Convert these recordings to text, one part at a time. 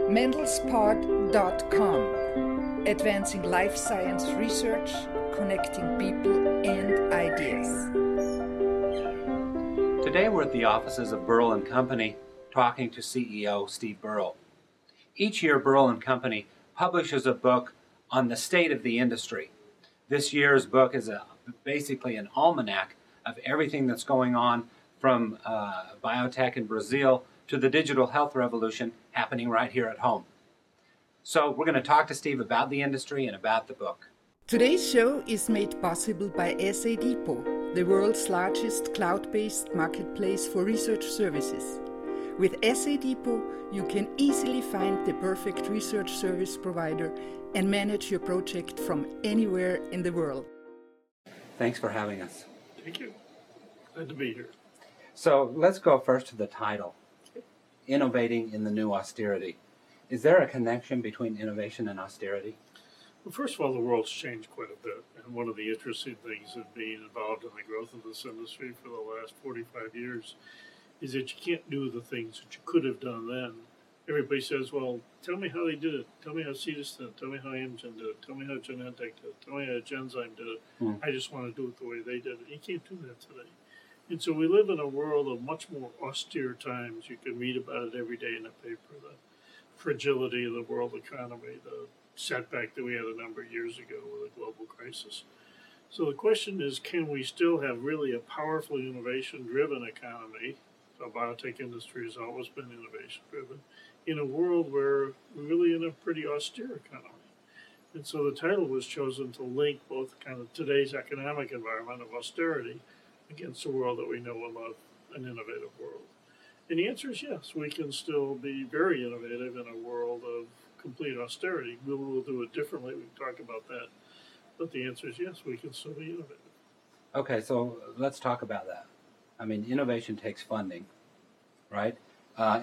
mentalspod.com, advancing life science research, connecting people and ideas. Today we're at the offices of Burrill and Company talking to CEO Steve Burrill. Each year Burrill and Company publishes a book on the state of the industry. This year's book is basically an almanac of everything that's going on from biotech in Brazil to the digital health revolution happening right here at home. So we're going to talk to Steve about the industry and about the book. Today's show is made possible by SA Depot, the world's largest cloud-based marketplace for research services. With SA Depot, you can easily find the perfect research service provider and manage your project from anywhere in the world. Thanks for having us. Thank you. Glad to be here. So let's go first to the title, Innovating in the New Austerity. Is there a connection between innovation and austerity? Well, first of all, the world's changed quite a bit. And one of the interesting things of being involved in the growth of this industry for the last 45 years is that you can't do the things that you could have done then. Everybody says, well, tell me how they did it. Tell me how Citations did it. Tell me how Amgen did it. Tell me how Genentech did it. Tell me how Genzyme did it. I just want to do it the way they did it. You can't do that today. And so we live in a world of much more austere times. You can read about it every day in the paper, the fragility of the world economy, the setback that we had a number of years ago with a global crisis. So the question is, can we still have really a powerful innovation-driven economy? The biotech industry has always been innovation-driven in a world where we're really in a pretty austere economy. And so the title was chosen to link both kind of today's economic environment of austerity against a world that we know and love, an innovative world. And the answer is yes, we can still be very innovative in a world of complete austerity. We will do it differently, we can talk about that. But the answer is yes, we can still be innovative. Okay, so let's talk about that. I mean, innovation takes funding, right?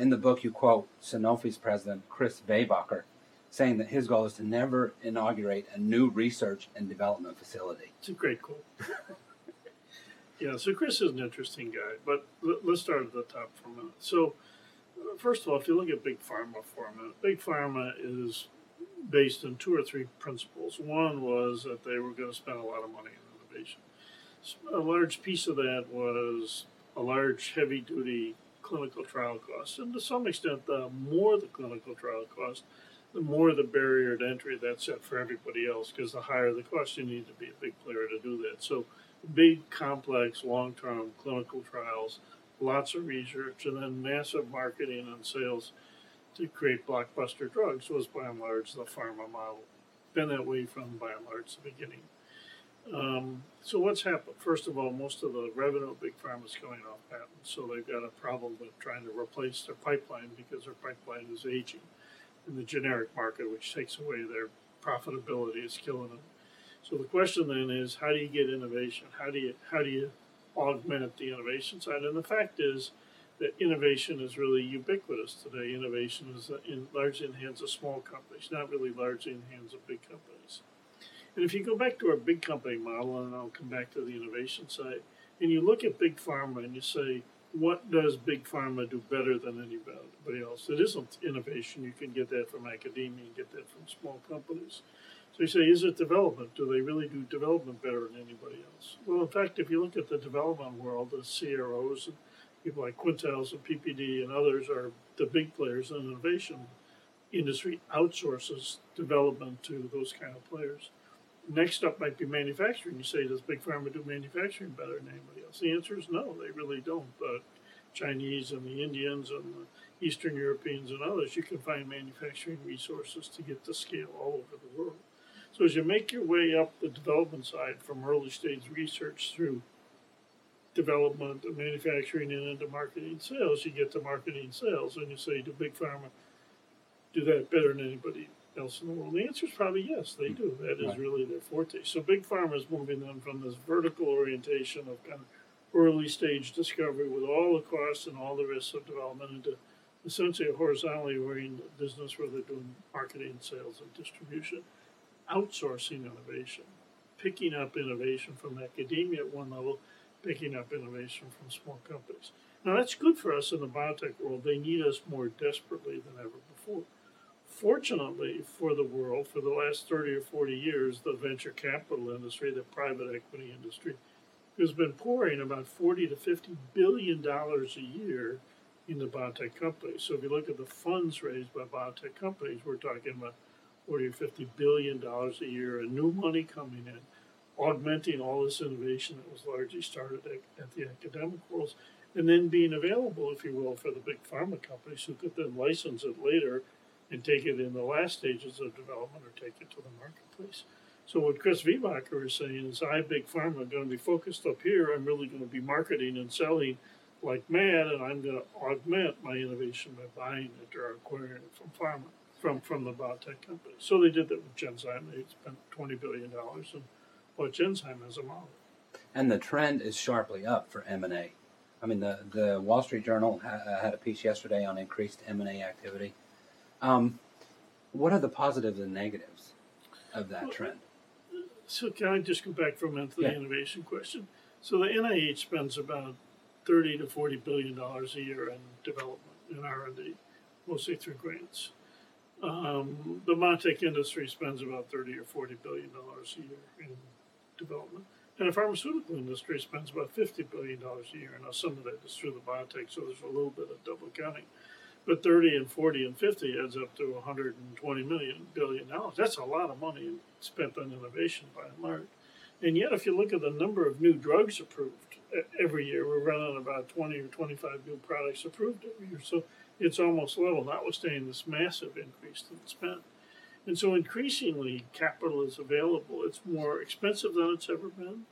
In the book, you quote Sanofi's president, Chris Webacher, saying that his goal is to never inaugurate a new research and development facility. It's a great quote. Yeah, so Chris is an interesting guy, but let's start at the top for a minute. So, first of all, if you look at Big Pharma for a minute, Big Pharma is based on two or three principles. One was that they were going to spend a lot of money on innovation. A large piece of that was a large, heavy-duty clinical trial cost. And to some extent, the more the clinical trial cost, the more the barrier to entry that's set for everybody else, because the higher the cost, you need to be a big player to do that. So big, complex, long-term clinical trials, lots of research, and then massive marketing and sales to create blockbuster drugs was by and large the pharma model. Been that way from by and large the beginning. So what's happened? First of all, most of the revenue of Big Pharma is coming off patent, so they've got a problem with trying to replace their pipeline because their pipeline is aging. And the generic market, which takes away their profitability, is killing them. So the question then is, how do you get innovation? How do you augment the innovation side? And the fact is that innovation is really ubiquitous today. Innovation is largely in the hands of small companies, not really largely in the hands of big companies. And if you go back to our big company model, and I'll come back to the innovation side, and you look at Big Pharma and you say, what does Big Pharma do better than anybody else? It isn't innovation. You can get that from academia and get that from small companies. So you say, is it development? Do they really do development better than anybody else? Well, in fact, if you look at the development world, the CROs and people like Quintiles and PPD and others are the big players in the innovation industry, outsources development to those kind of players. Next up might be manufacturing. You say, does Big Pharma do manufacturing better than anybody else? The answer is no, they really don't. The Chinese and the Indians and the Eastern Europeans and others, you can find manufacturing resources to get to scale all over the world. So as you make your way up the development side from early stage research through development and manufacturing and into marketing and sales, you get to marketing and sales, and you say, do Big Pharma do that better than anybody else in the world? The answer is probably yes, they do. That is really their forte. So Big Pharma is moving them from this vertical orientation of kind of early stage discovery with all the costs and all the risks of development into essentially a horizontally oriented business where they're doing marketing, sales, and distribution, outsourcing innovation, picking up innovation from academia at one level, picking up innovation from small companies. Now that's good for us in the biotech world. They need us more desperately than ever before. Fortunately for the world, for the last 30 or 40 years, the venture capital industry, the private equity industry, has been pouring about 40 to 50 billion dollars a year into biotech companies. So if you look at the funds raised by biotech companies, we're talking about 40 or 50 billion dollars a year in new money coming in, augmenting all this innovation that was largely started at the academic worlds, and then being available, if you will, for the big pharma companies who could then license it later and take it in the last stages of development or take it to the marketplace. So what Chris Viehbacher is saying is, I, big pharma, am going to be focused up here. I'm really going to be marketing and selling like mad, and I'm going to augment my innovation by buying it or acquiring it from pharma, from the biotech company. So they did that with Genzyme. They spent $20 billion and bought Genzyme as a model. And the trend is sharply up for M&A. I mean, the Wall Street Journal had a piece yesterday on increased M&A activity. What are the positives and negatives of that trend? So can I just go back for a minute to the innovation question? So the NIH spends about $30 to $40 billion a year in development, in R&D, mostly through grants. The biotech industry spends about $30 or $40 billion a year in development. And the pharmaceutical industry spends about $50 billion a year. Now, some of that is through the biotech, so there's a little bit of double counting. But 30 and 40 and 50 adds up to $120 billion. That's a lot of money spent on innovation by and large. And yet, if you look at the number of new drugs approved every year, we're running about 20 or 25 new products approved every year. So it's almost level, notwithstanding this massive increase in spend. And so increasingly, capital is available. It's more expensive than it's ever been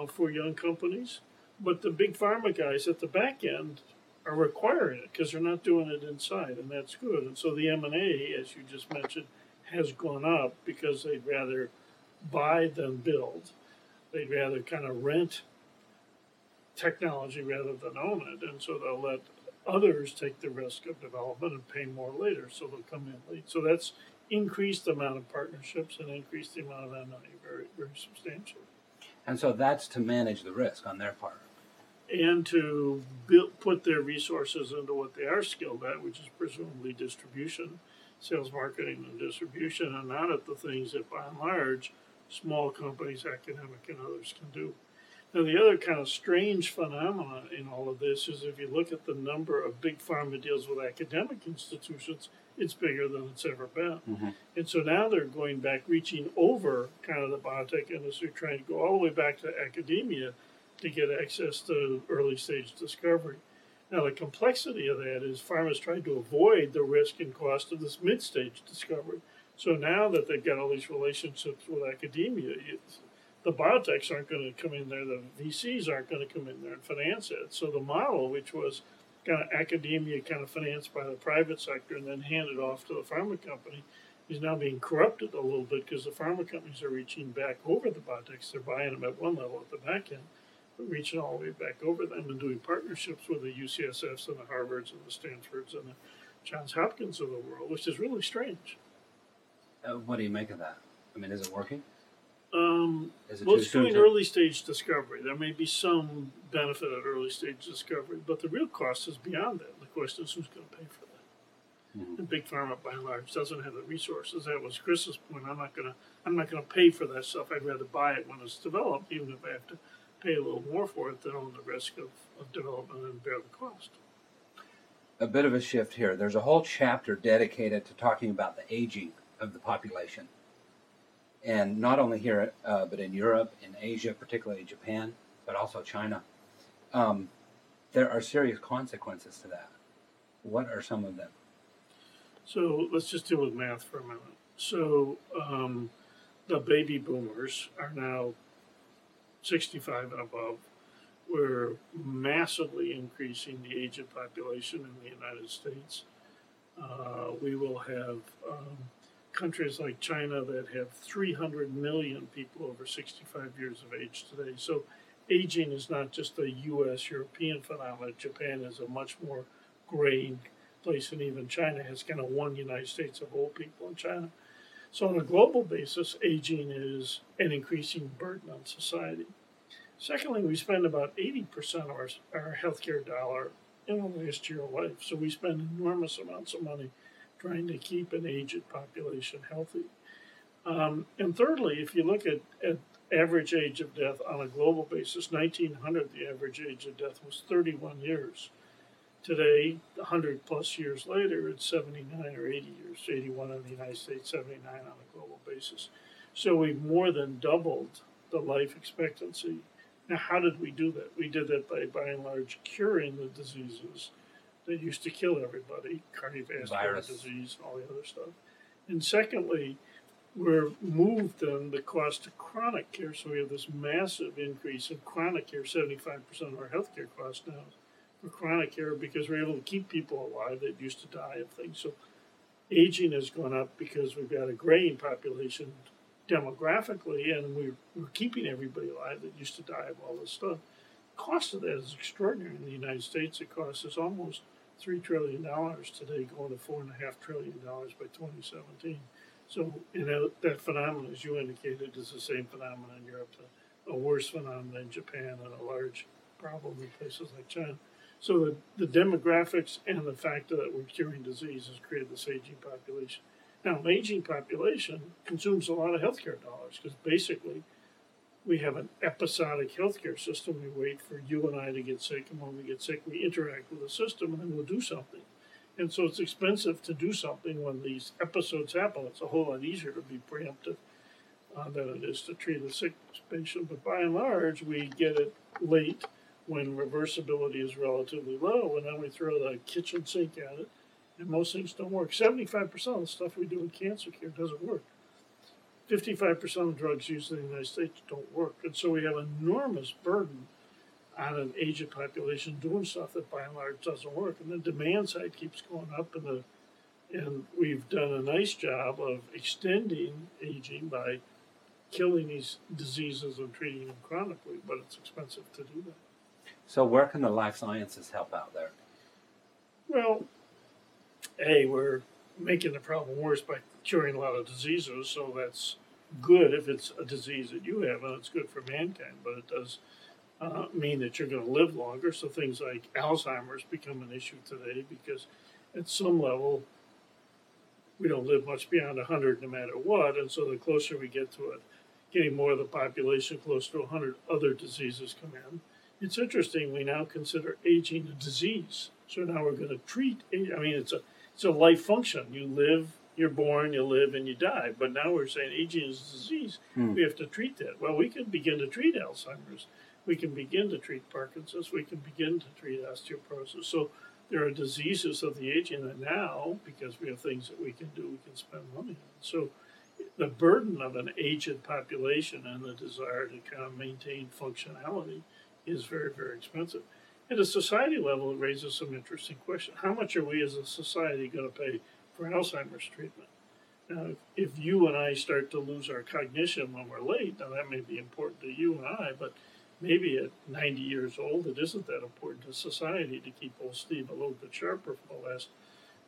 for young companies. But the big pharma guys at the back end are requiring it because they're not doing it inside, and that's good. And so the M&A, as you just mentioned, has gone up because they'd rather buy than build. They'd rather kind of rent technology rather than own it, and so they'll let others take the risk of development and pay more later, so they'll come in late. So that's increased the amount of partnerships and increased the amount of M&A very, very substantially. And so that's to manage the risk on their part. And to put their resources into what they are skilled at, which is presumably distribution, sales, marketing, and distribution, and not at the things that, by and large, small companies, academic, and others can do. Now, the other kind of strange phenomenon in all of this is if you look at the number of big pharma deals with academic institutions, it's bigger than it's ever been. Mm-hmm. And so now they're going back, reaching over kind of the biotech industry, trying to go all the way back to academia to get access to early stage discovery. Now, the complexity of that is pharma's trying to avoid the risk and cost of this mid-stage discovery. So now that they've got all these relationships with academia, the biotechs aren't going to come in there, the VCs aren't going to come in there and finance it. So the model, which was kind of academia kind of financed by the private sector and then handed off to the pharma company, is now being corrupted a little bit because the pharma companies are reaching back over the biotechs. They're buying them at one level at the back end, but reaching all the way back over them and doing partnerships with the UCSFs and the Harvards and the Stanfords and the Johns Hopkins of the world, which is really strange. What do you make of that? I mean, is it working? Well, it's doing early stage discovery. There may be some benefit at early stage discovery, but the real cost is beyond that. The question is who's going to pay for that. Mm-hmm. And big pharma, by and large, doesn't have the resources. That was Chris's point. I'm not going to pay for that stuff. I'd rather buy it when it's developed, even if I have to pay a little more for it than own the risk of development and bear the cost. A bit of a shift here. There's a whole chapter dedicated to talking about the aging of the population. And not only here, but in Europe, in Asia, particularly Japan, but also China. There are serious consequences to that. What are some of them? So let's just deal with math for a minute. So the baby boomers are now 65 and above. We're massively increasing the age of population in the United States. We will have countries like China that have 300 million people over 65 years of age today. So aging is not just a U.S., European phenomenon. Japan is a much more graying place, and even China has kind of one United States of old people in China. So on a global basis, aging is an increasing burden on society. Secondly, we spend about 80% of our healthcare dollar in the last year of life. So we spend enormous amounts of money trying to keep an aged population healthy. And thirdly, if you look at average age of death on a global basis, 1900, the average age of death was 31 years. Today, 100 plus years later, it's 79 or 80 years, 81 in the United States, 79 on a global basis. So we've more than doubled the life expectancy. Now, how did we do that? We did that by and large, curing the diseases that used to kill everybody, cardiovascular disease, all the other stuff. And secondly, we've moved then the cost of chronic care. So we have this massive increase in chronic care, 75% of our healthcare costs now for chronic care, because we're able to keep people alive that used to die of things. So aging has gone up because we've got a graying population demographically, and we're keeping everybody alive that used to die of all this stuff. The cost of that is extraordinary. In the United States, it costs us almost $3 trillion today, going to $4.5 trillion by 2017. So, that phenomenon, as you indicated, is the same phenomenon in Europe, a worse phenomenon in Japan, and a large problem in places like China. So the demographics and the fact that we're curing disease has created this aging population. Now, an aging population consumes a lot of healthcare dollars because basically we have an episodic healthcare system. We wait for you and I to get sick, and when we get sick, we interact with the system, and then we'll do something. And so it's expensive to do something when these episodes happen. It's a whole lot easier to be preemptive than it is to treat a sick patient. But by and large, we get it late when reversibility is relatively low, and then we throw the kitchen sink at it, and most things don't work. 75% of the stuff we do in cancer care doesn't work. 55% of drugs used in the United States don't work. And so we have an enormous burden on an aged population doing stuff that by and large doesn't work. And the demand side keeps going up, and we've done a nice job of extending aging by killing these diseases and treating them chronically, but it's expensive to do that. So where can the life sciences help out there? Well, we're making the problem worse by curing a lot of diseases, so that's good if it's a disease that you have, and it's good for mankind, but it does mean that you're going to live longer. So things like Alzheimer's become an issue today because at some level we don't live much beyond 100 no matter what, and so the closer we get to it, getting more of the population close to 100, other diseases come in. It's interesting, we now consider aging a disease. So now we're going to treat, it's a life function. You live, you're born, you live, and you die. But now we're saying aging is a disease. We have to treat that. Well, we can begin to treat Alzheimer's. We can begin to treat Parkinson's. We can begin to treat osteoporosis. So there are diseases of the aging that now, because we have things that we can do, we can spend money on. So the burden of an aged population and the desire to kind of maintain functionality is very, very expensive. At a society level, it raises some interesting questions. How much are we as a society going to pay for Alzheimer's treatment? Now, if you and I start to lose our cognition when we're late, now that may be important to you and I, but maybe at 90 years old, it isn't that important to society to keep old Steve a little bit sharper for the last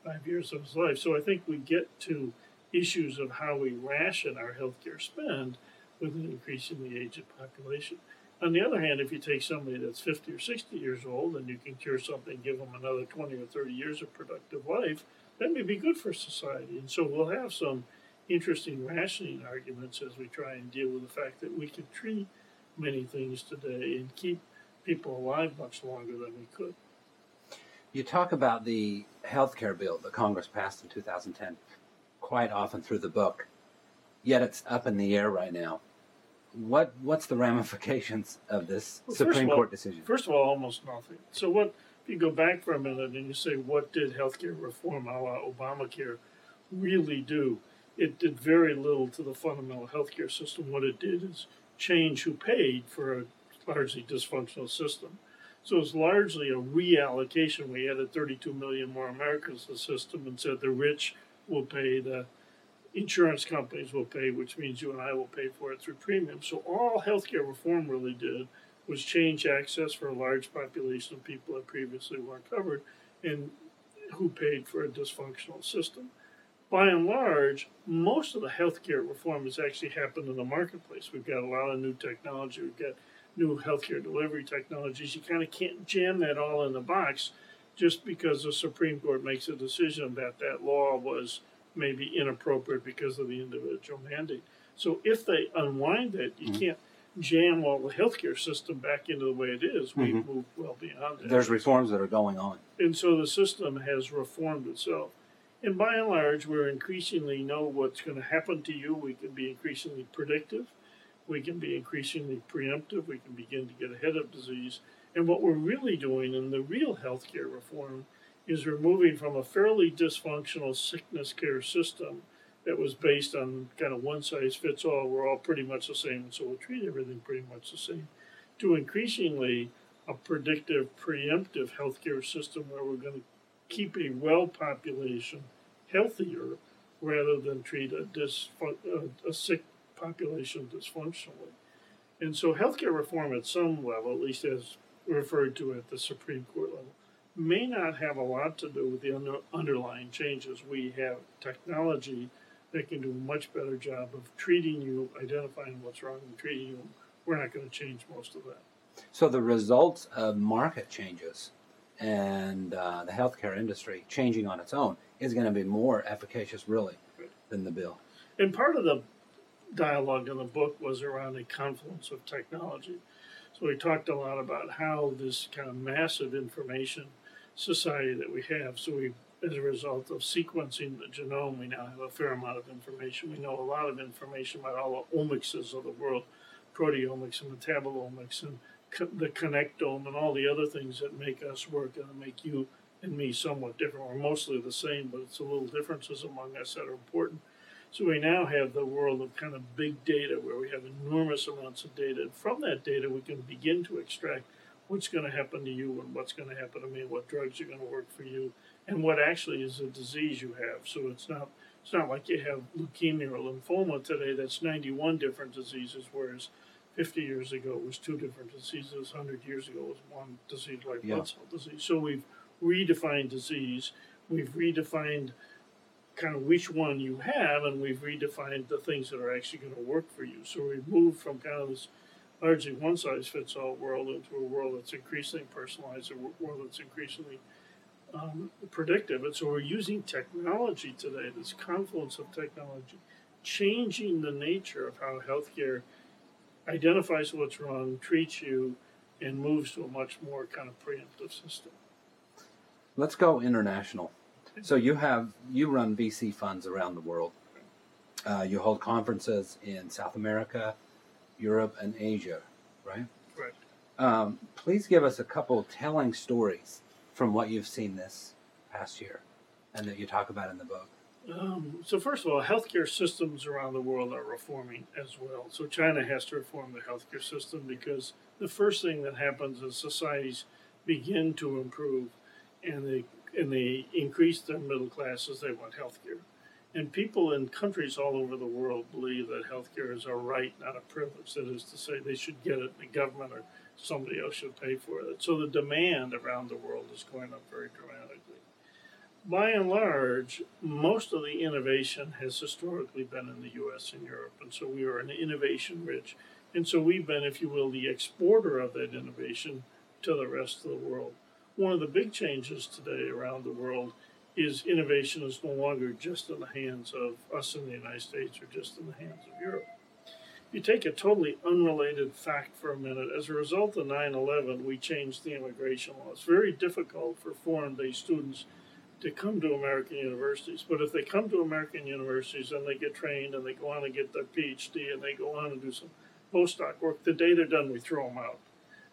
5 years of his life. So I think we get to issues of how we ration our healthcare spend with an increase in the aged population. On the other hand, if you take somebody that's 50 or 60 years old and you can cure something, give them another 20 or 30 years of productive life, that may be good for society. And so we'll have some interesting rationing arguments as we try and deal with the fact that we can treat many things today and keep people alive much longer than we could. You talk about the healthcare bill that Congress passed in 2010 quite often through the book, yet it's up in the air right now. What's the ramifications of this Supreme Court decision? First of all, almost nothing. So if you go back for a minute and you say, what did healthcare reform a la Obamacare really do? It did very little to the fundamental healthcare system. What it did is change who paid for a largely dysfunctional system. So it's largely a reallocation. We added 32 million more Americans to the system and said the rich will pay, the insurance companies will pay, which means you and I will pay for it through premiums. So all healthcare reform really did was change access for a large population of people that previously weren't covered and who paid for a dysfunctional system. By and large, most of the healthcare reform has actually happened in the marketplace. We've got a lot of new technology. We've got new healthcare delivery technologies. You kind of can't jam that all in the box just because the Supreme Court makes a decision that that law was maybe inappropriate because of the individual mandate. So if they unwind it, you can't jam all the healthcare system back into the way it is. We've moved well beyond that. There's reforms that are going on. And so the system has reformed itself. And by and large, we're increasingly know what's going to happen to you. We can be increasingly predictive. We can be increasingly preemptive. We can begin to get ahead of disease. And what we're really doing in the real healthcare reform is we're moving from a fairly dysfunctional sickness care system that was based on kind of one size fits all. We're all pretty much the same, and so we'll treat everything pretty much the same, to increasingly a predictive, preemptive healthcare system where we're going to keep a well population healthier rather than treat a sick population dysfunctionally. And so healthcare reform at some level, at least as referred to at the Supreme Court level, may not have a lot to do with the underlying changes. We have technology that can do a much better job of treating you, identifying what's wrong, and treating you. We're not going to change most of that. So the results of market changes and the healthcare industry changing on its own is going to be more efficacious, really, than the bill. And part of the dialogue in the book was around a confluence of technology. So we talked a lot about how this kind of massive information society that we have, so we, as a result of sequencing the genome, we now have a fair amount of information. We know a lot of information about all the omics of the world, proteomics and metabolomics and the connectome and all the other things that make us work and that make you and me somewhat different. We're mostly the same, but it's the little differences among us that are important. So we now have the world of kind of big data where we have enormous amounts of data. And from that data, we can begin to extract what's going to happen to you and what's going to happen to me, what drugs are going to work for you, and what actually is a disease you have. So it's not like you have leukemia or lymphoma today that's 91 different diseases, whereas 50 years ago it was 2 different diseases, 100 years ago it was one disease like blood cell disease. So we've redefined disease, we've redefined kind of which one you have, and we've redefined the things that are actually going to work for you. So we've moved from kind of this largely one-size-fits-all world into a world that's increasingly personalized, a world that's increasingly predictive. And so we're using technology today, this confluence of technology, changing the nature of how healthcare identifies what's wrong, treats you, and moves to a much more kind of preemptive system. Let's go international. So you run VC funds around the world. You hold conferences in South America, Europe, and Asia, right? Right. Please give us a couple telling stories from what you've seen this past year and that you talk about in the book. So first of all, healthcare systems around the world are reforming as well. So China has to reform the healthcare system because the first thing that happens is societies begin to improve and they increase their middle class as they want healthcare. And people in countries all over the world believe that healthcare is a right, not a privilege. That is to say, they should get it, the government or somebody else should pay for it. So the demand around the world is going up very dramatically. By and large, most of the innovation has historically been in the U.S. and Europe, and so we are an innovation-rich. And so we've been, if you will, the exporter of that innovation to the rest of the world. One of the big changes today around the world is innovation is no longer just in the hands of us in the United States or just in the hands of Europe. You take a totally unrelated fact for a minute. As a result of 9/11, we changed the immigration law. It's very difficult for foreign-based students to come to American universities. But if they come to American universities and they get trained and they go on and get their PhD and they go on and do some postdoc work, the day they're done, we throw them out.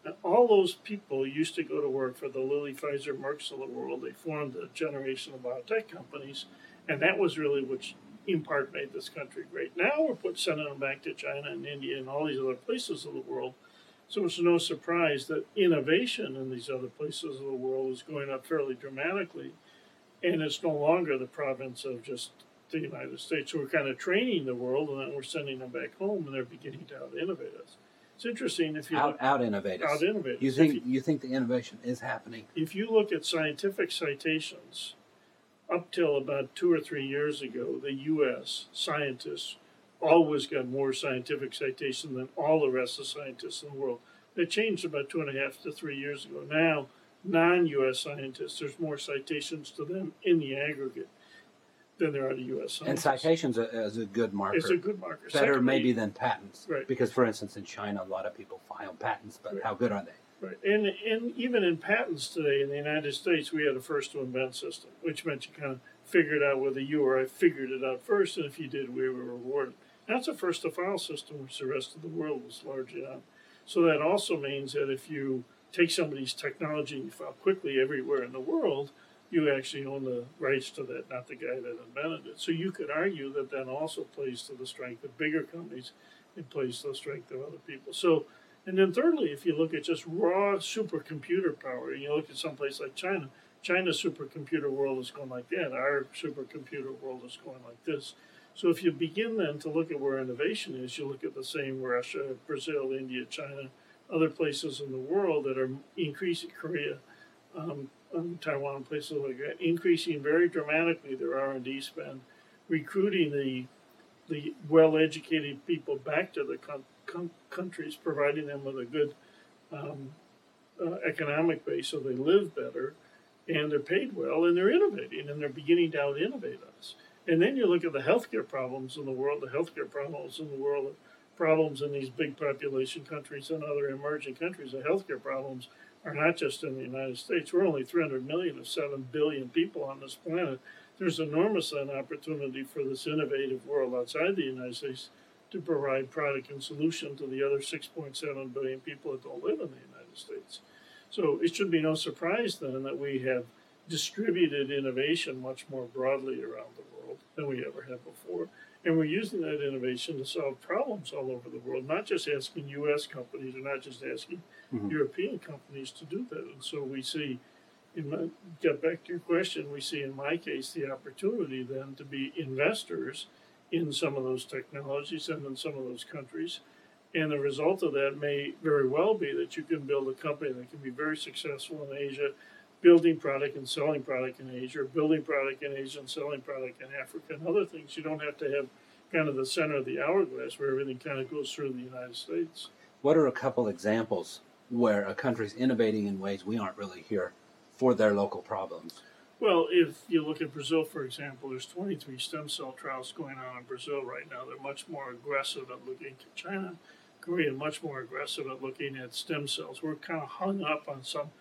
And all those people used to go to work for the Lilly, Pfizer, Mercks of the world. They formed a generation of biotech companies, and that was really what in part made this country great. Now we're sending them back to China and India and all these other places of the world. So it's no surprise that innovation in these other places of the world is going up fairly dramatically, and it's no longer the province of just the United States. So we're kind of training the world, and then we're sending them back home, and they're beginning to out-innovate us. It's interesting if you out-innovate us. Out-innovate us. You think the innovation is happening? If you look at scientific citations, up till about 2 or 3 years ago, the U.S. scientists always got more scientific citation than all the rest of the scientists in the world. That changed about 2.5 to 3 years ago. Now, non-U.S. scientists, there's more citations to them in the aggregate than there are to U.S. And scientists. citations is a good marker. It's a good marker. Better maybe than patents. Right. Because, for instance, in China, a lot of people file patents, but Right. how good are they? Right. And even in patents today in the United States, we had a first to invent system, which meant you kind of figured out whether you or I figured it out first, and if you did, we were rewarded. That's a first to file system, which the rest of the world was largely on. So that also means that if you take somebody's technology and you file quickly everywhere in the world, you actually own the rights to that, not the guy that invented it. So you could argue that that also plays to the strength of bigger companies and plays to the strength of other people. So, and then thirdly, if you look at just raw supercomputer power, and you look at someplace like China, China's supercomputer world is going like that. Our supercomputer world is going like this. So if you begin then to look at where innovation is, you look at the same Russia, Brazil, India, China, other places in the world that are increasing, Korea, Taiwan, places like that, increasing very dramatically their R&D spend, recruiting the well-educated people back to the countries, providing them with a good economic base so they live better, and they're paid well, and they're innovating, and they're beginning to out-innovate us. And then you look at the healthcare problems in the world, problems in these big population countries and other emerging countries. The healthcare problems are not just in the United States. We're only 300 million of 7 billion people on this planet. There's enormous opportunity for this innovative world outside the United States to provide product and solution to the other 6.7 billion people that don't live in the United States. So it should be no surprise then that we have distributed innovation much more broadly around the world than we ever have before. And we're using that innovation to solve problems all over the world, not just asking U.S. companies or not just asking European companies to do that. And so we see, get back to your question, we see in my case the opportunity then to be investors in some of those technologies and in some of those countries. And the result of that may very well be that you can build a company that can be very successful in Asia, building product and selling product in Asia, or building product in Asia and selling product in Africa and other things. You don't have to have kind of the center of the hourglass where everything kind of goes through the United States. What are a couple examples where a country's innovating in ways we aren't really here for their local problems? Well, if you look at Brazil, for example, there's 23 stem cell trials going on in Brazil right now. They're much more aggressive at looking at China, Korea, much more aggressive at looking at stem cells. We're kind of hung up on some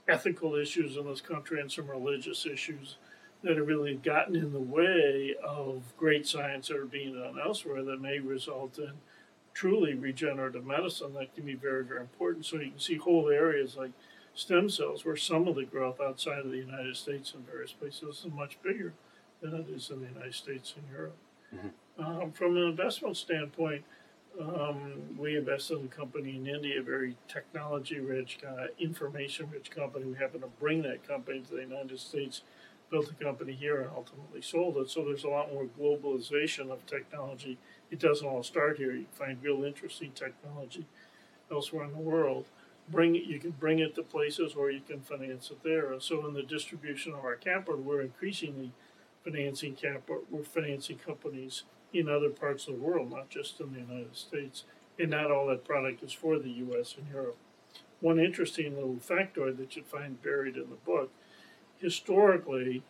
ethical issues in this country and some religious issues that have really gotten in the way of great science that are being done elsewhere that may result in truly regenerative medicine that can be very, very important. So you can see whole areas like stem cells where some of the growth outside of the United States in various places is much bigger than it is in the United States and Europe. Mm-hmm. From an investment standpoint, we invested in a company in India, a very technology-rich, information-rich company. We happened to bring that company to the United States, built a company here, and ultimately sold it. So there's a lot more globalization of technology. It doesn't all start here. You can find real interesting technology elsewhere in the world. You can bring it to places or you can finance it there. And so in the distribution of our capital, we're increasingly financing capital. We're financing companies in other parts of the world, not just in the United States. And not all that product is for the U.S. and Europe. One interesting little factoid that you'd find buried in the book, historically,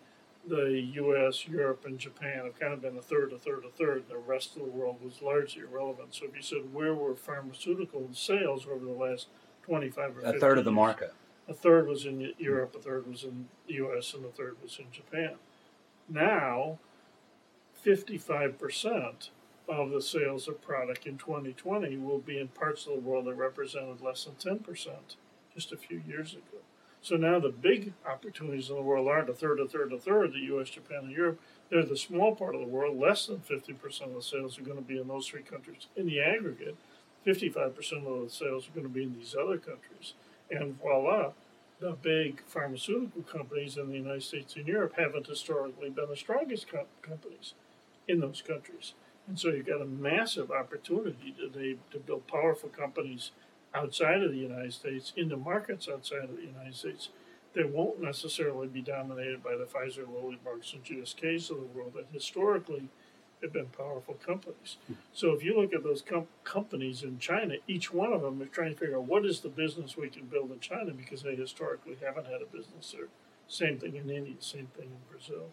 the U.S., Europe, and Japan have kind of been a third. The rest of the world was largely irrelevant. So if you said where were pharmaceutical sales over the last 25 or 50 a third of the years, market. A third was in Europe, a third was in the U.S., and a third was in Japan. Now, 55% of the sales of product in 2020 will be in parts of the world that represented less than 10% just a few years ago. So now the big opportunities in the world aren't a third, the U.S., Japan, and Europe. They're the small part of the world. Less than 50% of the sales are going to be in those three countries. In the aggregate, 55% of the sales are going to be in these other countries. And voila, the big pharmaceutical companies in the United States and Europe haven't historically been the strongest companies in those countries. And so you've got a massive opportunity today to build powerful companies outside of the United States, into markets outside of the United States, that won't necessarily be dominated by the Pfizer, Lilly, Merck's, and GSKs of the world that historically have been powerful companies. So if you look at those companies in China, each one of them is trying to figure out what is the business we can build in China because they historically haven't had a business there. Same thing in India, same thing in Brazil.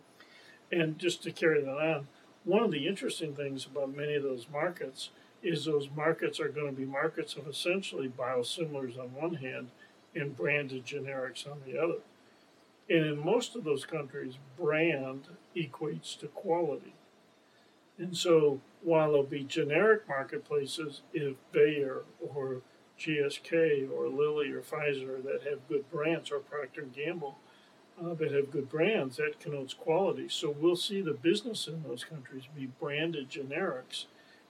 And just to carry that on, one of the interesting things about many of those markets is those markets are going to be markets of essentially biosimilars on one hand and branded generics on the other. And in most of those countries, brand equates to quality. And so while there'll be generic marketplaces, if Bayer or GSK or Lilly or Pfizer that have good brands, or Procter & Gamble that have good brands, that connotes quality. So we'll see the business in those countries be branded generics.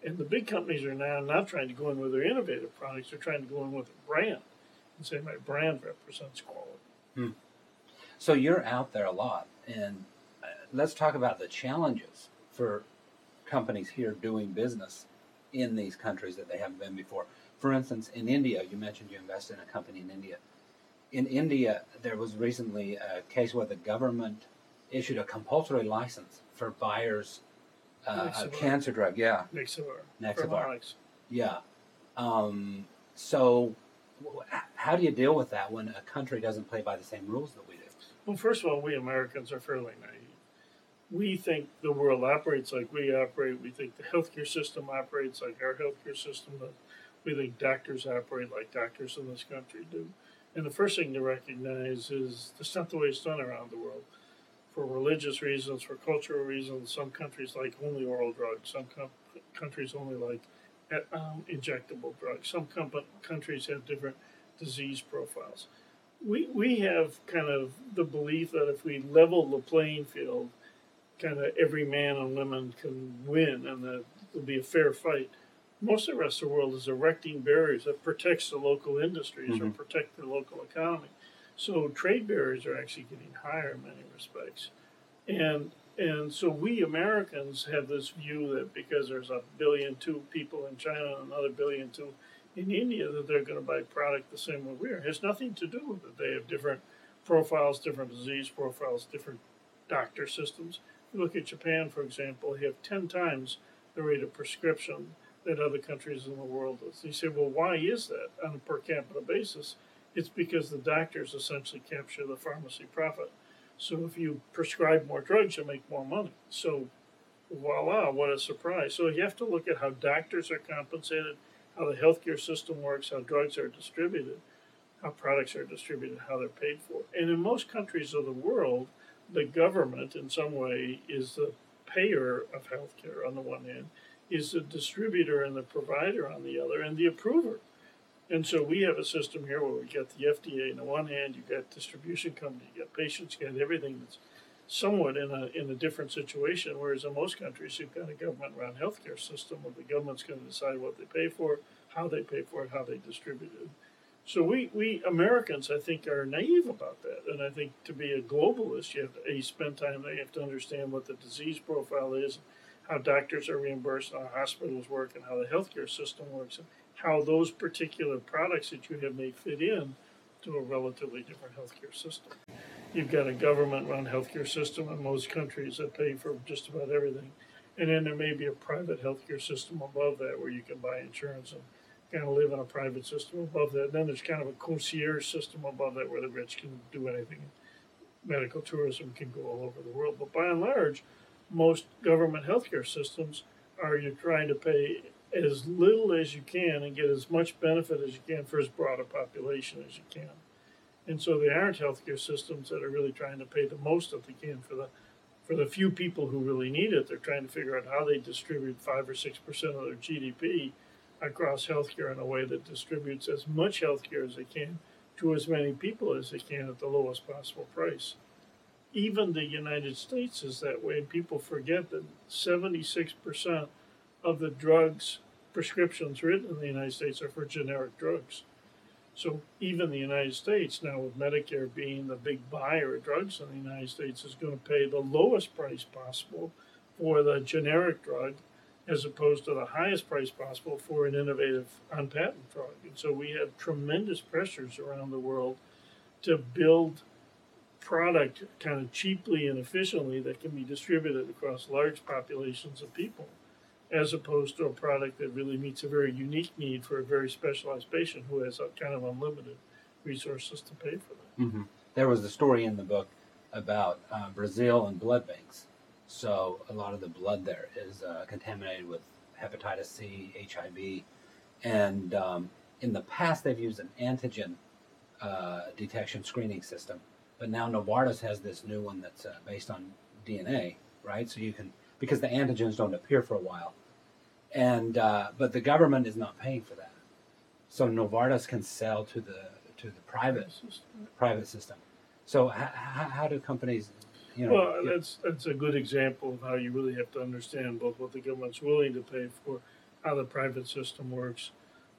And the big companies are now not trying to go in with their innovative products, they're trying to go in with a brand and say my brand represents quality. So you're out there a lot, and let's talk about the challenges for companies here doing business in these countries that they haven't been before. For instance, in India, you mentioned you invested in a company in India. In India, there was recently a case where the government issued a compulsory license for buyers a cancer drug. Yeah. Nexavar. Yeah. So how do you deal with that when a country doesn't play by the same rules that we do? Well, first of all, we Americans are fairly naive. We think the world operates like we operate. We think the healthcare system operates like our healthcare system. We think doctors operate like doctors in this country do. And the first thing to recognize is that's not the way it's done around the world. For religious reasons, for cultural reasons, some countries like only oral drugs. Some countries only like injectable drugs. Some countries have different disease profiles. We have kind of the belief that if we level the playing field, kind of every man and woman can win and that there'll be a fair fight. Most of the rest of the world is erecting barriers that protects the local industries or protect the local economy. So trade barriers are actually getting higher in many respects. And so we Americans have this view that because there's 1.2 billion people in China and another 1.2 billion in India, that they're going to buy product the same way we are. It has nothing to do with it. They have different profiles, different disease profiles, different doctor systems. If you look at Japan, for example, they have 10 times the rate of prescription that other countries in the world do. So you say, well, why is that on a per capita basis? It's because the doctors essentially capture the pharmacy profit. So if you prescribe more drugs, you make more money. So voila, what a surprise. So you have to look at how doctors are compensated, how the healthcare system works, how drugs are distributed, how products are distributed, how they're paid for. And in most countries of the world, the government in some way is the payer of healthcare on the one hand, is the distributor and the provider on the other, and the approver. And so we have a system here where we get the FDA on the one hand, you've got distribution company, you got patients, you got everything that's somewhat in a different situation, whereas in most countries you've got a government-run healthcare system where the government's going to decide what they pay for, how they pay for it, how they distribute it. So we Americans, I think, are naive about that. And I think to be a globalist, you have to spend time there, you have to understand what the disease profile is, how doctors are reimbursed, how hospitals work, and how the healthcare system works, and how those particular products that you have may fit in to a relatively different healthcare system. You've got a government-run healthcare system in most countries that pay for just about everything. And then there may be a private healthcare system above that where you can buy insurance and kind of live in a private system above that. And then there's kind of a concierge system above that where the rich can do anything. Medical tourism can go all over the world. But by and large, most government healthcare systems are you're trying to pay as little as you can and get as much benefit as you can for as broad a population as you can. And so they aren't healthcare systems that are really trying to pay the most that they can for the few people who really need it. They're trying to figure out how they distribute 5 or 6% of their GDP across healthcare in a way that distributes as much healthcare as they can to as many people as they can at the lowest possible price. Even the United States is that way, and people forget that 76% of the drugs prescriptions written in the United States are for generic drugs. So even the United States, now with Medicare being the big buyer of drugs in the United States, is going to pay the lowest price possible for the generic drug as opposed to the highest price possible for an innovative on-patent drug. And so we have tremendous pressures around the world to build product kind of cheaply and efficiently that can be distributed across large populations of people, as opposed to a product that really meets a very unique need for a very specialized patient who has a kind of unlimited resources to pay for that. Mm-hmm. There was a story in the book about Brazil and blood banks. So a lot of the blood there is contaminated with hepatitis C, HIV, and in the past they've used an antigen detection screening system, but now Novartis has this new one that's based on DNA, right? So you can, because the antigens don't appear for a while, and but the government is not paying for that, so Novartis can sell to the private system. So how do companies, Well, that's a good example of how you really have to understand both what the government's willing to pay for, how the private system works.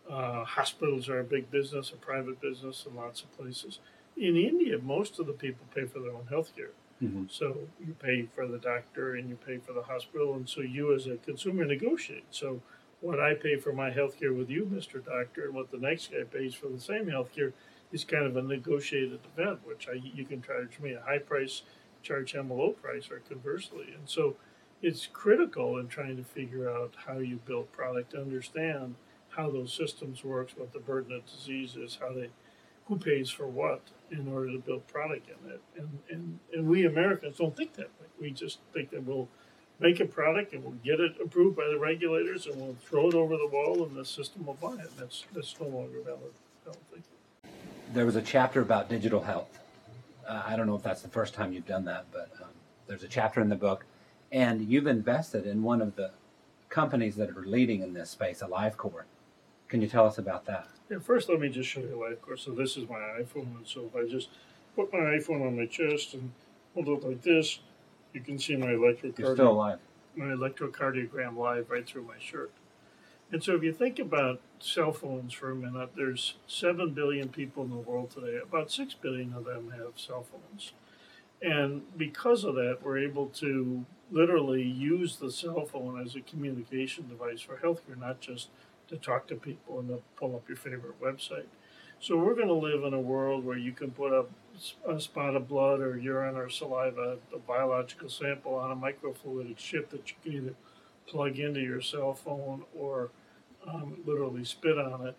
Hospitals are a big business, a private business in lots of places. In India, most of the people pay for their own health care. Mm-hmm. So you pay for the doctor and you pay for the hospital, and so you as a consumer negotiate. So what I pay for my health care with you, Mr. Doctor, and what the next guy pays for the same health care is kind of a negotiated event, which you can charge me a high price, charge him a low price, or conversely. And so it's critical in trying to figure out how you build product, to understand how those systems works, what the burden of disease is, who pays for what in order to build product in it. And we Americans don't think that way. We just think that we'll make a product and we'll get it approved by the regulators and we'll throw it over the wall and the system will buy it. That's no longer valid, I don't think. There was a chapter about digital health. I don't know if that's the first time you've done that, but there's a chapter in the book, and you've invested in one of the companies that are leading in this space, AliveCore. Can you tell us about that? Yeah, first let me just show you AliveCore. So this is my iPhone, and so if I just put my iPhone on my chest and hold it like this, you can see my You're still alive. my electrocardiogram live right through my shirt. And so if you think about cell phones for a minute, there's 7 billion people in the world today. About 6 billion of them have cell phones. And because of that, we're able to literally use the cell phone as a communication device for healthcare, not just to talk to people and to pull up your favorite website. So we're going to live in a world where you can put up a spot of blood or urine or saliva, a biological sample on a microfluidic chip that you can either plug into your cell phone or literally spit on it.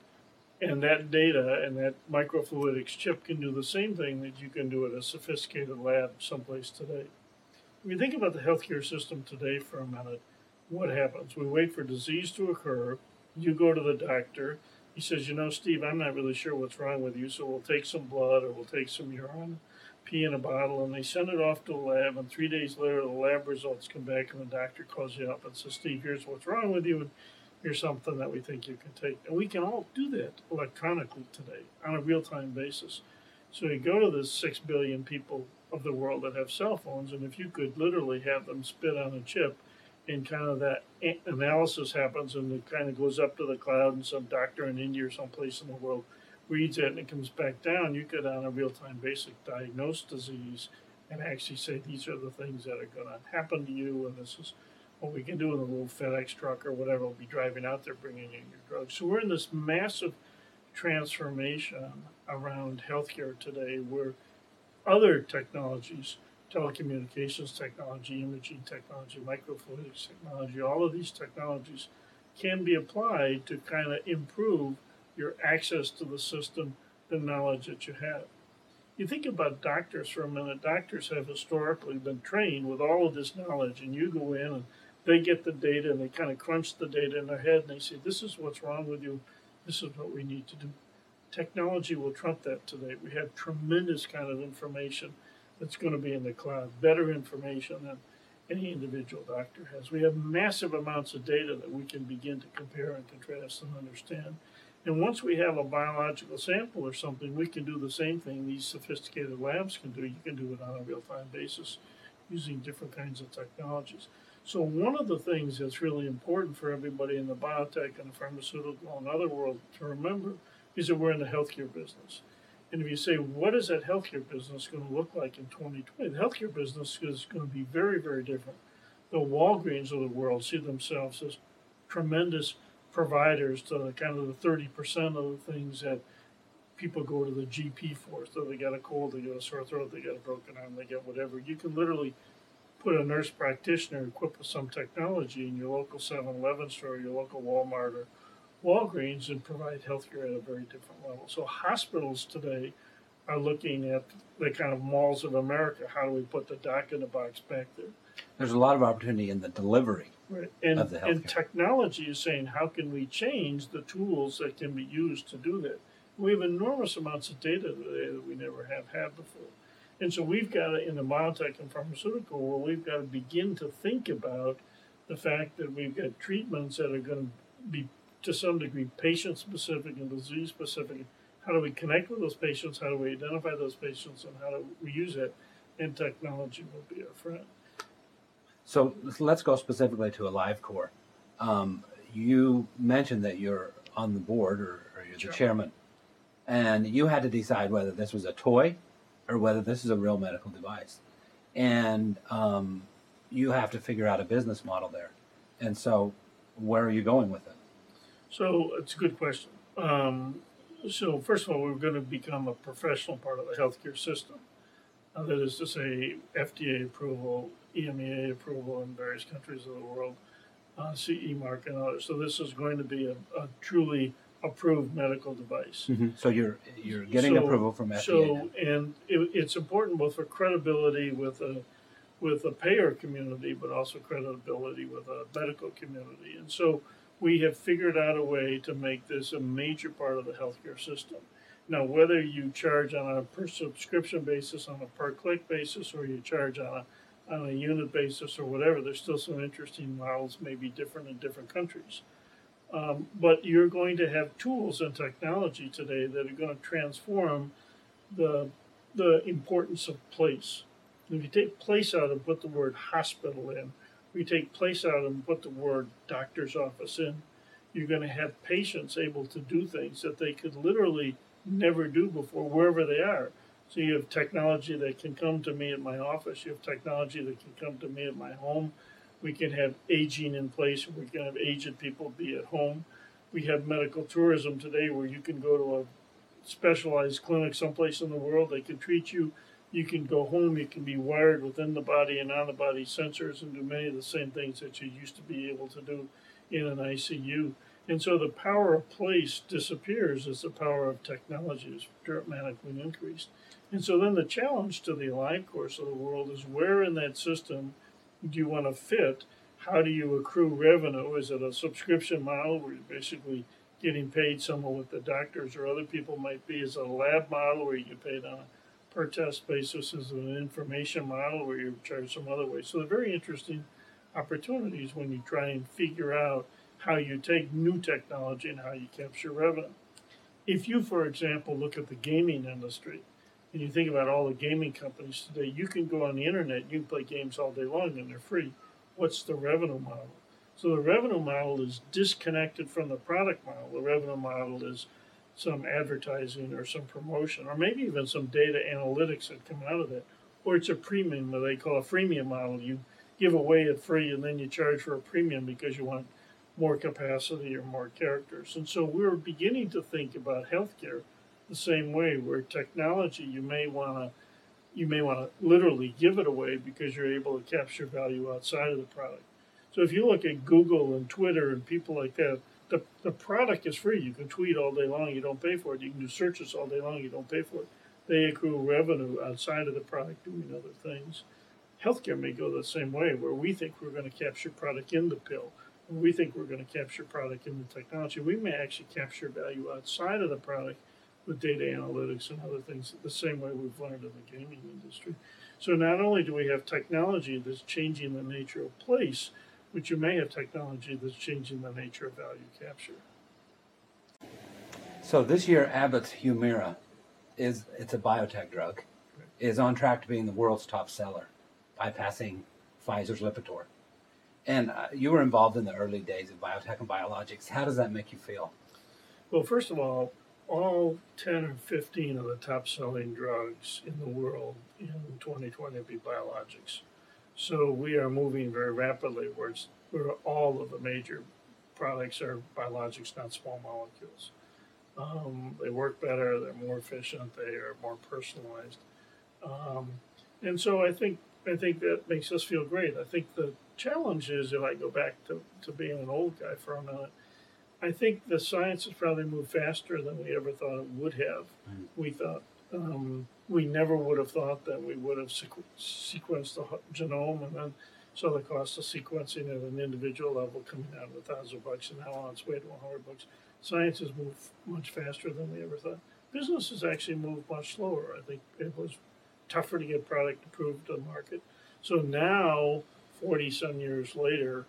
And that data and that microfluidics chip can do the same thing that you can do at a sophisticated lab someplace today. When you think about the healthcare system today for a minute, what happens? We wait for disease to occur. You go to the doctor. He says, Steve, I'm not really sure what's wrong with you, so we'll take some blood or we'll take some urine, pee in a bottle, and they send it off to a lab, and 3 days later the lab results come back and the doctor calls you up and says, Steve, here's what's wrong with you, and here's something that we think you can take. And we can all do that electronically today on a real-time basis. So you go to the 6 billion people of the world that have cell phones, and if you could literally have them spit on a chip, and kind of that analysis happens and it kind of goes up to the cloud and some doctor in India or someplace in the world reads it and it comes back down, you could on a real-time basis diagnose disease and actually say these are the things that are going to happen to you and this is what we can do in a little FedEx truck or whatever will be driving out there bringing in your drugs. So we're in this massive transformation around healthcare today where other technologies, telecommunications technology, imaging technology, microfluidics technology, all of these technologies can be applied to kind of improve your access to the system, the knowledge that you have. You think about doctors for a minute. Doctors have historically been trained with all of this knowledge, and you go in and they get the data and they kind of crunch the data in their head and they say, this is what's wrong with you, this is what we need to do. Technology will trump that today. We have tremendous kind of information that's going to be in the cloud, better information than any individual doctor has. We have massive amounts of data that we can begin to compare and contrast and understand. And once we have a biological sample or something, we can do the same thing these sophisticated labs can do. You can do it on a real-time basis using different kinds of technologies. So one of the things that's really important for everybody in the biotech and the pharmaceutical and other world to remember is that we're in the healthcare business. And if you say, what is that healthcare business going to look like in 2020? The healthcare business is going to be very, very different. The Walgreens of the world see themselves as tremendous providers to kind of the 30% of the things that people go to the GP for. So they got a cold, they got a sore throat, they got a broken arm, they got whatever. You can literally put a nurse practitioner equipped with some technology in your local 7-Eleven store, your local Walmart or Walgreens, and provide healthcare at a very different level. So hospitals today are looking at the kind of malls of America. How do we put the doc in the box back there? There's a lot of opportunity in the delivery Right. of the healthcare. And technology is saying, how can we change the tools that can be used to do that? We have enormous amounts of data today that we never have had before. And so we've got to, in the biotech and pharmaceutical world, we've got to begin to think about the fact that we've got treatments that are going to be, to some degree, patient-specific and disease-specific. How do we connect with those patients? How do we identify those patients? And how do we use it? And technology will be our friend. So let's go specifically to AliveCor. You mentioned that you're on the board, or you're the chairman, and you had to decide whether this was a toy or whether this is a real medical device. And you have to figure out a business model there. And so where are you going with it? So it's a good question. So first of all, we're going to become a professional part of the healthcare system. That is to say, FDA approval, EMEA approval in various countries of the world, CE mark and others. So this is going to be a truly approved medical device. Mm-hmm. So you're getting approval from FDA. So and it's important both for credibility with a payer community, but also credibility with a medical community. And so we have figured out a way to make this a major part of the healthcare system. Now, whether you charge on a per subscription basis, on a per click basis, or you charge on a unit basis or whatever, there's still some interesting models, maybe different in different countries. But you're going to have tools and technology today that are going to transform the importance of place. If you take place out and put the word hospital in, if you take place out and put the word doctor's office in, you're going to have patients able to do things that they could literally never do before, wherever they are. So you have technology that can come to me at my office. You have technology that can come to me at my home. We can have aging in place. We can have aged people be at home. We have medical tourism today where you can go to a specialized clinic someplace in the world. They can treat you. You can go home. You can be wired within the body and on the body sensors and do many of the same things that you used to be able to do in an ICU. And so the power of place disappears as the power of technology is dramatically increased. And so then the challenge to the AliveCor of the world is where in that system do you want to fit? How do you accrue revenue? Is it a subscription model where you're basically getting paid somewhat what the doctors or other people might be? Is it a lab model where you get paid on a per test basis? Is it an information model where you charge some other way? So they're very interesting opportunities when you try and figure out how you take new technology and how you capture revenue. If you, for example, look at the gaming industry, and you think about all the gaming companies today, you can go on the internet, you can play games all day long and they're free. What's the revenue model? So the revenue model is disconnected from the product model. The revenue model is some advertising or some promotion, or maybe even some data analytics that come out of it. Or it's a premium, that they call a freemium model. You give away it free and then you charge for a premium because you want more capacity or more characters. And so we're beginning to think about healthcare the same way, where technology you may want to literally give it away because you're able to capture value outside of the product. So if you look at Google and Twitter and people like that, the product is free. You can tweet all day long, you don't pay for it. You can do searches all day long, you don't pay for it. They accrue revenue outside of the product doing other things. Healthcare may go the same way, where we think we're going to capture product in the pill. We think we're going to capture product in the technology. We may actually capture value outside of the product with data analytics and other things the same way we've learned in the gaming industry. So not only do we have technology that's changing the nature of place, but you may have technology that's changing the nature of value capture. So this year, Abbott's Humira, it's a biotech drug, is on track to being the world's top seller, bypassing Pfizer's Lipitor. And you were involved in the early days of biotech and biologics. How does that make you feel? Well, first of all 10 or 15 of the top-selling drugs in the world in 2020 will be biologics. So we are moving very rapidly where all of the major products are biologics, not small molecules. They work better. They're more efficient. They are more personalized. Um, and so I think that makes us feel great. I think the challenge is, if I go back to being an old guy for a minute, I think the science has probably moved faster than we ever thought it would have. We thought we never would have thought that we would have sequenced the genome, and then saw the cost of sequencing at an individual level coming out of $1,000, and now on its way to $100. Science has moved much faster than we ever thought. Business has actually moved much slower. I think it was tougher to get product approved to the market. So now, 40 some years later,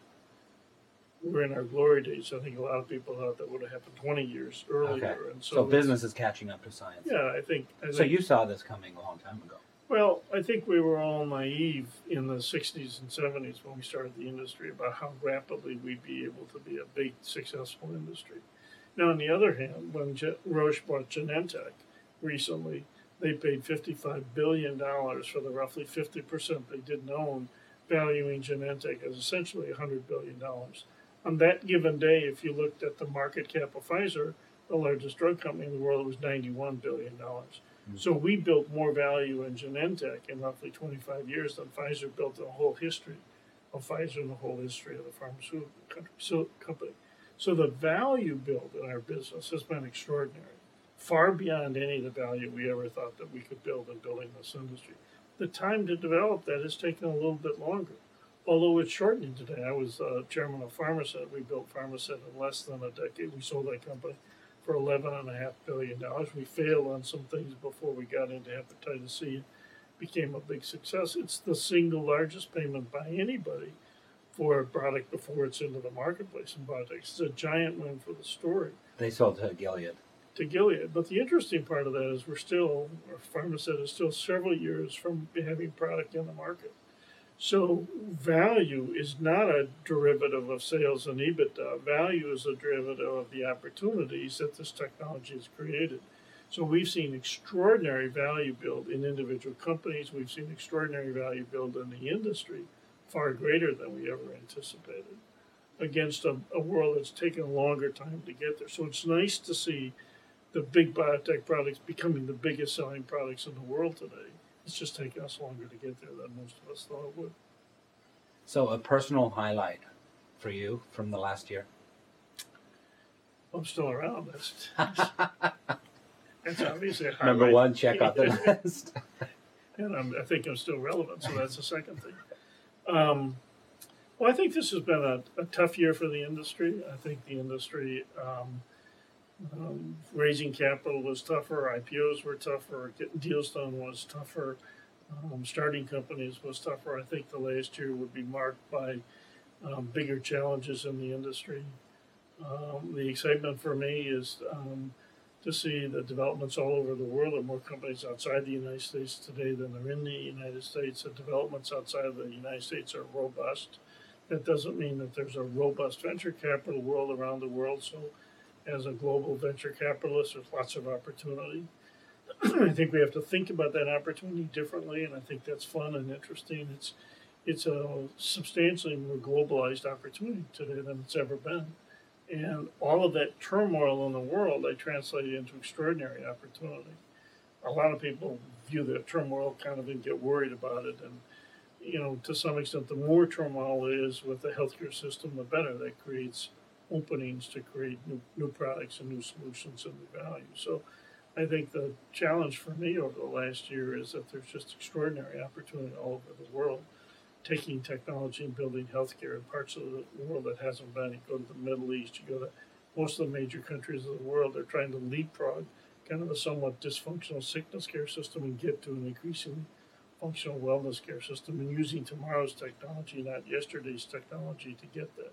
we're in our glory days. I think a lot of people thought that would have happened 20 years earlier. Okay. And So business is catching up to science. Yeah, I think. So you saw this coming a long time ago. Well, I think we were all naive in the 60s and 70s when we started the industry about how rapidly we'd be able to be a big, successful industry. Now, on the other hand, when Roche bought Genentech recently, they paid $55 billion for the roughly 50% they didn't own, valuing Genentech as essentially $100 billion. On that given day, if you looked at the market cap of Pfizer, the largest drug company in the world, it was $91 billion. So we built more value in Genentech in roughly 25 years than Pfizer built in the whole history of Pfizer and the whole history of the pharmaceutical company. So the value built in our business has been extraordinary, far beyond any of the value we ever thought that we could build in building this industry. The time to develop that has taken a little bit longer, although it's shortening today. I was chairman of Pharmaset. We built Pharmaset in less than a decade. We sold that company for $11.5 billion. We failed on some things before we got into hepatitis C. It became a big success. It's the single largest payment by anybody for a product before it's into the marketplace in biotech. It's a giant win for the story. They sold to Gilead. But the interesting part of that is Pharmaset is still several years from having product in the market. So value is not a derivative of sales and EBITDA. Value is a derivative of the opportunities that this technology has created. So we've seen extraordinary value build in individual companies. We've seen extraordinary value build in the industry, far greater than we ever anticipated, against a world that's taken a longer time to get there. So it's nice to see the big biotech products becoming the biggest selling products in the world today. It's just taken us longer to get there than most of us thought it would. So a personal highlight for you from the last year? I'm still around. That's obviously a highlight. Number one, check off the list. And I think I'm still relevant, so that's the second thing. Well, I think this has been a tough year for the industry. I think the industry, raising capital was tougher, IPOs were tougher, getting deals done was tougher, starting companies was tougher. I think the last year would be marked by bigger challenges in the industry. The excitement for me is to see the developments all over the world. There are more companies outside the United States today than there are in the United States. The developments outside of the United States are robust. That doesn't mean that there's a robust venture capital world around the world. So as a global venture capitalist, there's lots of opportunity. I think we have to think about that opportunity differently, and I think that's fun and interesting. It's a substantially more globalized opportunity today than it's ever been. And all of that turmoil in the world, I translate into extraordinary opportunity. A lot of people view the turmoil kind of and get worried about it. And, to some extent, the more turmoil is with the healthcare system, the better. That creates openings to create new products and new solutions and new value. So I think the challenge for me over the last year is that there's just extraordinary opportunity all over the world, taking technology and building healthcare in parts of the world that hasn't been. You go to the Middle East, you go to most of the major countries of the world, they're trying to leapfrog kind of a somewhat dysfunctional sickness care system and get to an increasingly functional wellness care system, and using tomorrow's technology, not yesterday's technology, to get that.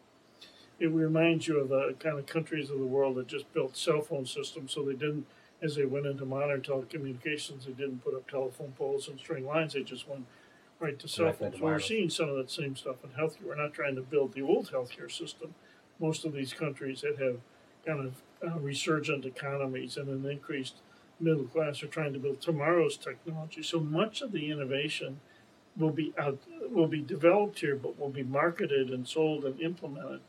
It reminds you of the kind of countries of the world that just built cell phone systems, so they didn't, as they went into modern telecommunications, they didn't put up telephone poles and string lines, they just went right to cell phones. So we're seeing some of that same stuff in healthcare. We're not trying to build the old healthcare system. Most of these countries that have kind of resurgent economies and an increased middle class are trying to build tomorrow's technology. So much of the innovation will be developed here, but will be marketed and sold and implemented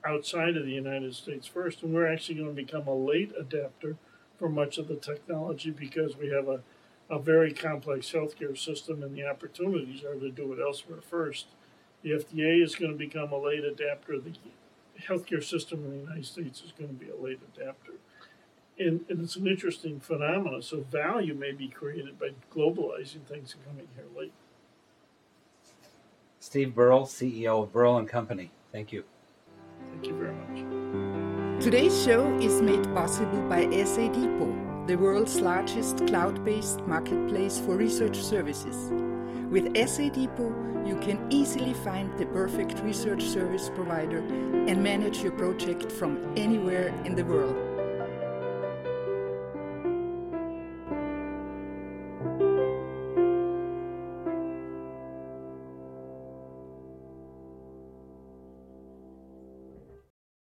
outside of the United States first. And we're actually going to become a late adapter for much of the technology because we have a very complex healthcare system, and the opportunities are to do it elsewhere first. The FDA is going to become a late adapter. The healthcare system in the United States is going to be a late adapter. And it's an interesting phenomenon. So value may be created by globalizing things and coming here late. Steve Burrill, CEO of Burrill & Company. Thank you. Thank you very much. Today's show is made possible by SA Depot, the world's largest cloud-based marketplace for research services. With SA Depot, you can easily find the perfect research service provider and manage your project from anywhere in the world.